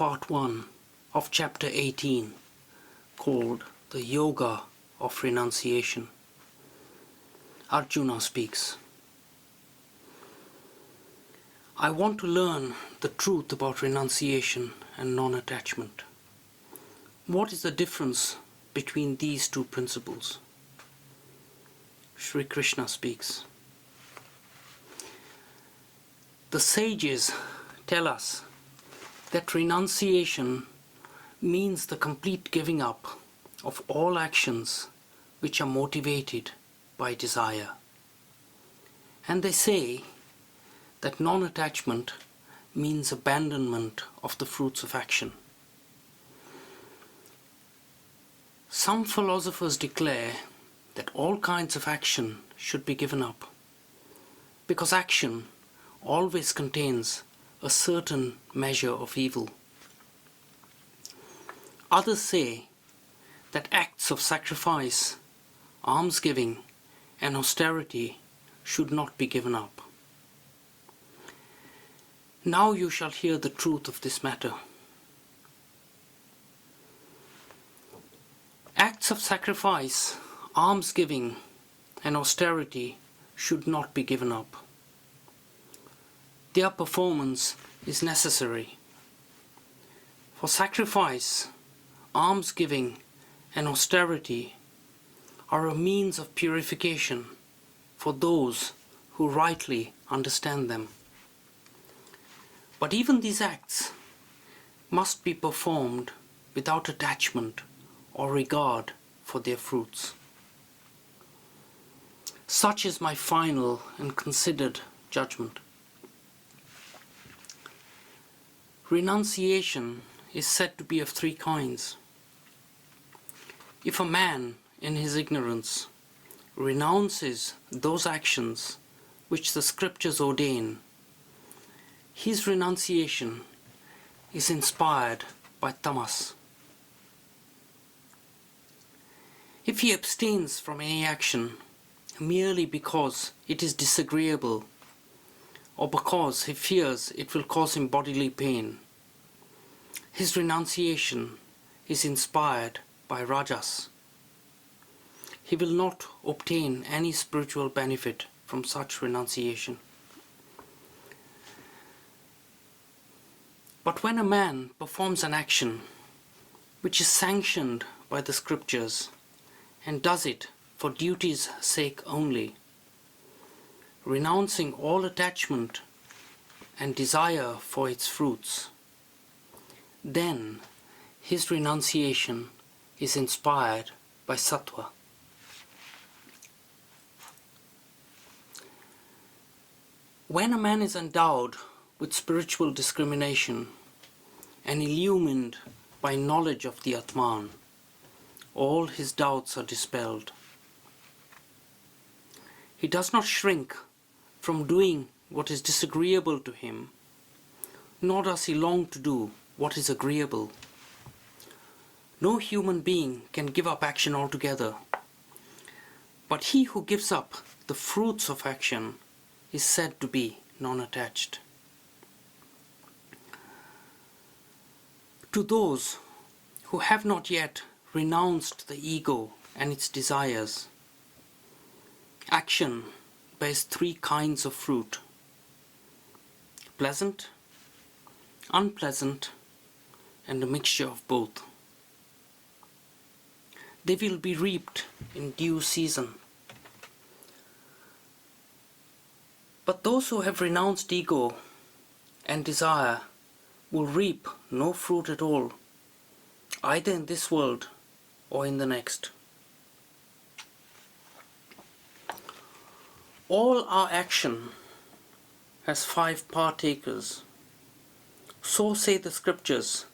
part 1 of chapter 18 called the Yoga of Renunciation. Arjuna speaks. I want to learn the truth about renunciation and non-attachment. What is the difference between these two principles? Sri Krishna speaks. The sages tell us that renunciation means the complete giving up of all actions which are motivated by desire. And they say that non-attachment means abandonment of the fruits of action. Some philosophers declare that all kinds of action should be given up, because action always contains a certain measure of evil. Others say that acts of sacrifice, almsgiving, and austerity should not be given up. Now you shall hear the truth of this matter. Acts of sacrifice, almsgiving, and austerity should not be given up. Their performance is necessary. For sacrifice, almsgiving, and austerity are a means of purification for those who rightly understand them. But even these acts must be performed without attachment or regard for their fruits. Such is my final and considered judgment. Renunciation is said to be of three kinds. If a man, in his ignorance, renounces those actions which the scriptures ordain, his renunciation is inspired by tamas. If he abstains from any action merely because it is disagreeable or because he fears it will cause him bodily pain, his renunciation is inspired by rajas. He will not obtain any spiritual benefit from such renunciation. But when a man performs an action which is sanctioned by the scriptures and does it for duty's sake only, renouncing all attachment and desire for its fruits, then his renunciation is inspired by sattva. When a man is endowed with spiritual discrimination and illumined by knowledge of the Atman, all his doubts are dispelled. He does not shrink from doing what is disagreeable to him, nor does he long to do what is agreeable. No human being can give up action altogether, but he who gives up the fruits of action is said to be non-attached. To those who have not yet renounced the ego and its desires, action bears three kinds of fruit: pleasant, unpleasant, and a mixture of both. They will be reaped in due season. But those who have renounced ego and desire will reap no fruit at all, either in this world or in the next. All our action has 5 partakers. So say the scriptures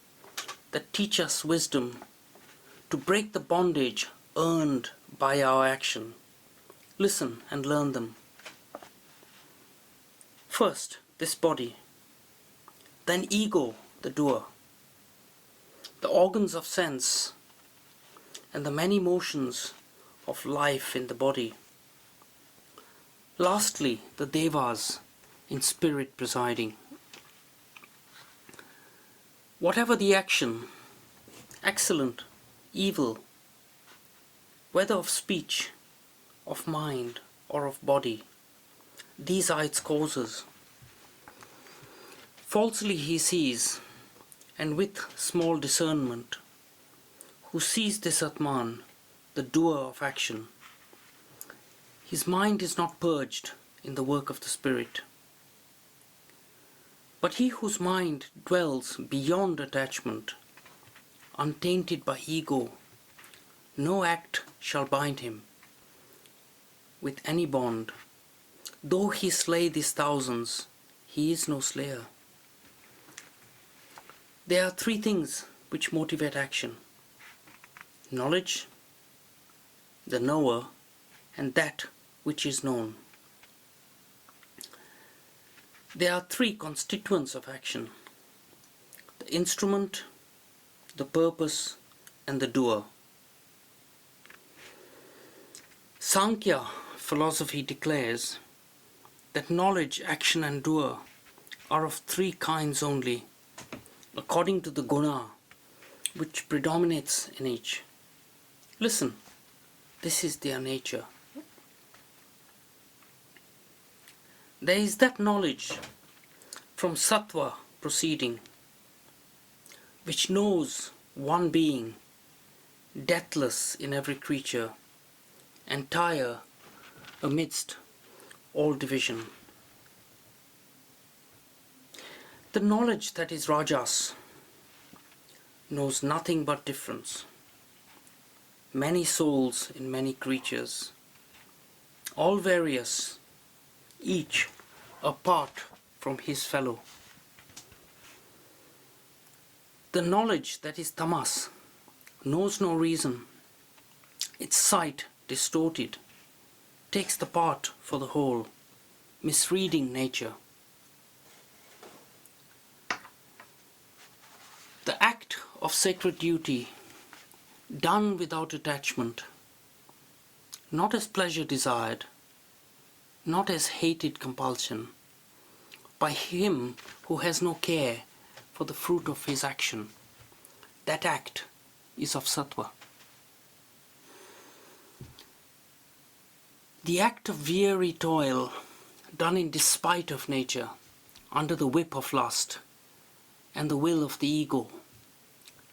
that teach us wisdom to break the bondage earned by our action. Listen and learn them. First, this body, then ego, the doer, the organs of sense, and the many motions of life in the body. Lastly, the devas in spirit presiding. Whatever the action, excellent, evil, whether of speech, of mind, or of body, these are its causes. Falsely he sees, and with small discernment, who sees this Atman, the doer of action. His mind is not purged in the work of the Spirit. But he whose mind dwells beyond attachment, untainted by ego, no act shall bind him with any bond. Though he slay these thousands, he is no slayer. There are three things which motivate action: knowledge, the knower, and that which is known. There are three constituents of action: the instrument, the purpose, and the doer. Sankhya philosophy declares that knowledge, action, and doer are of three kinds only, according to the guna which predominates in each. Listen, this is their nature. There is that knowledge from sattva proceeding, which knows one being, deathless in every creature, entire amidst all division. The knowledge that is rajas knows nothing but difference. Many souls in many creatures, all various, each apart from his fellow. The knowledge that is tamas knows no reason. Its sight, distorted, takes the part for the whole, misreading nature. The act of sacred duty, done without attachment, not as pleasure desired, not as hated compulsion, by him who has no care for the fruit of his action, that act is of sattva. The act of weary toil, done in despite of nature, under the whip of lust and the will of the ego,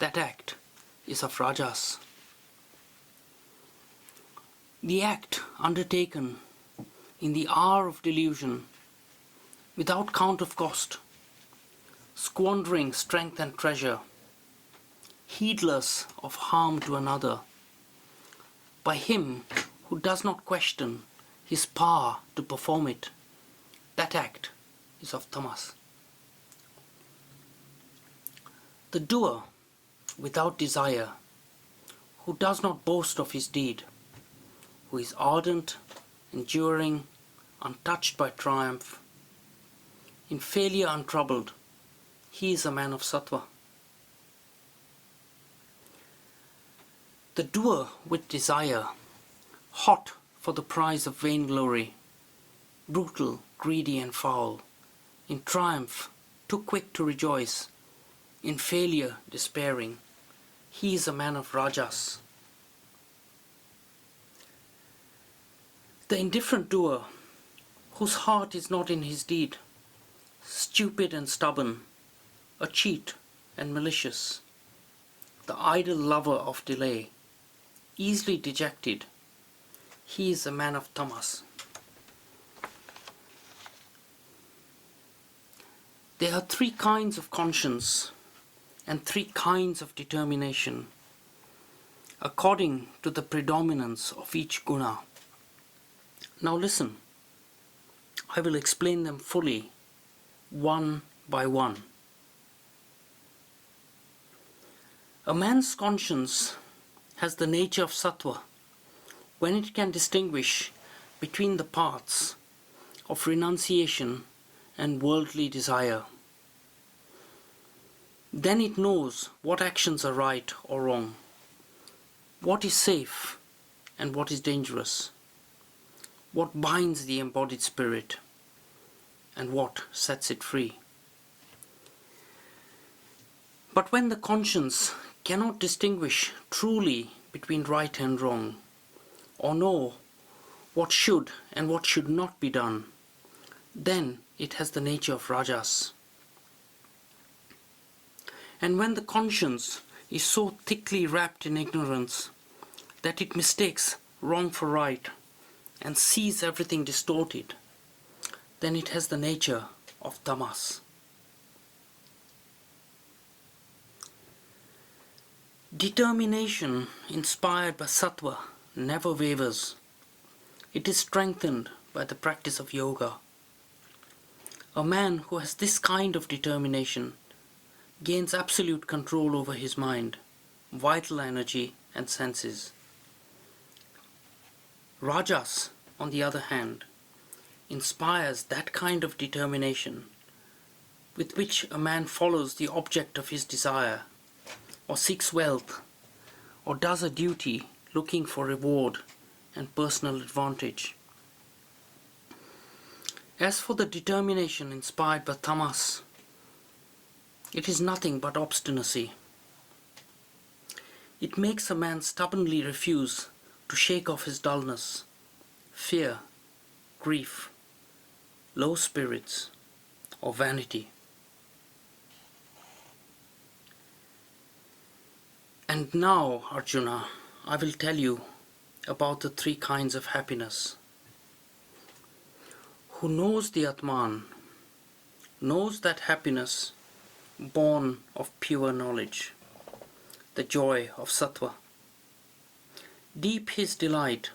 that act is of rajas. The act undertaken in the hour of delusion, without count of cost, squandering strength and treasure, heedless of harm to another, by him who does not question his power to perform it, that act is of tamas. The doer, without desire, who does not boast of his deed, who is ardent, enduring, untouched by triumph, in failure untroubled, he is a man of sattva. The doer with desire, hot for the prize of vainglory, brutal, greedy and foul, in triumph too quick to rejoice, in failure despairing, he is a man of rajas. The indifferent doer, whose heart is not in his deed, stupid and stubborn, a cheat and malicious, the idle lover of delay, easily dejected, he is a man of tamas. There are three kinds of conscience and three kinds of determination, according to the predominance of each guna. Now listen, I will explain them fully, one by one. A man's conscience has the nature of sattva when it can distinguish between the paths of renunciation and worldly desire. Then it knows what actions are right or wrong, what is safe and what is dangerous, what binds the embodied spirit and what sets it free. But when the conscience cannot distinguish truly between right and wrong, or know what should and what should not be done, then it has the nature of rajas. And when the conscience is so thickly wrapped in ignorance that it mistakes wrong for right and sees everything distorted, then it has the nature of tamas. Determination inspired by sattva never wavers. It is strengthened by the practice of yoga. A man who has this kind of determination gains absolute control over his mind, vital energy and senses. Rajas, on the other hand, inspires that kind of determination with which a man follows the object of his desire, or seeks wealth, or does a duty looking for reward and personal advantage. As for the determination inspired by tamas, it is nothing but obstinacy. It makes a man stubbornly refuse to shake off his dullness, fear, grief, low spirits, or vanity. And now, Arjuna, I will tell you about the three kinds of happiness. Who knows the Atman, knows that happiness born of pure knowledge, the joy of sattva. Deep his delight,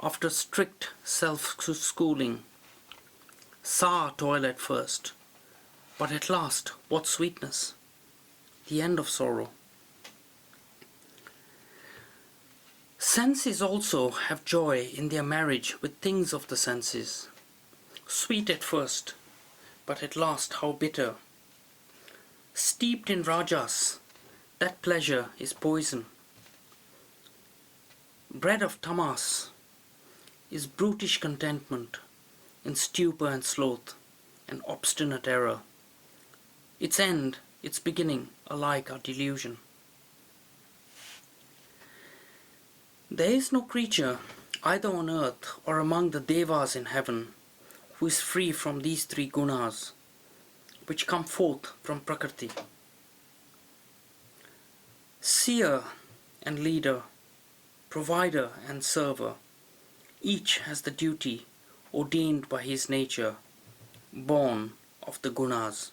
after strict self-schooling, Sa toil at first, but at last what sweetness, the end of sorrow. Senses also have joy in their marriage with things of the senses. Sweet at first, but at last how bitter. Steeped in rajas, that pleasure is poison. Bread of tamas is brutish contentment in stupor and sloth and obstinate error. Its end, its beginning alike are delusion. There is no creature, either on earth or among the devas in heaven, who is free from these three gunas, which come forth from Prakriti. Seer and leader, provider and server, each has the duty ordained by his nature, born of the gunas.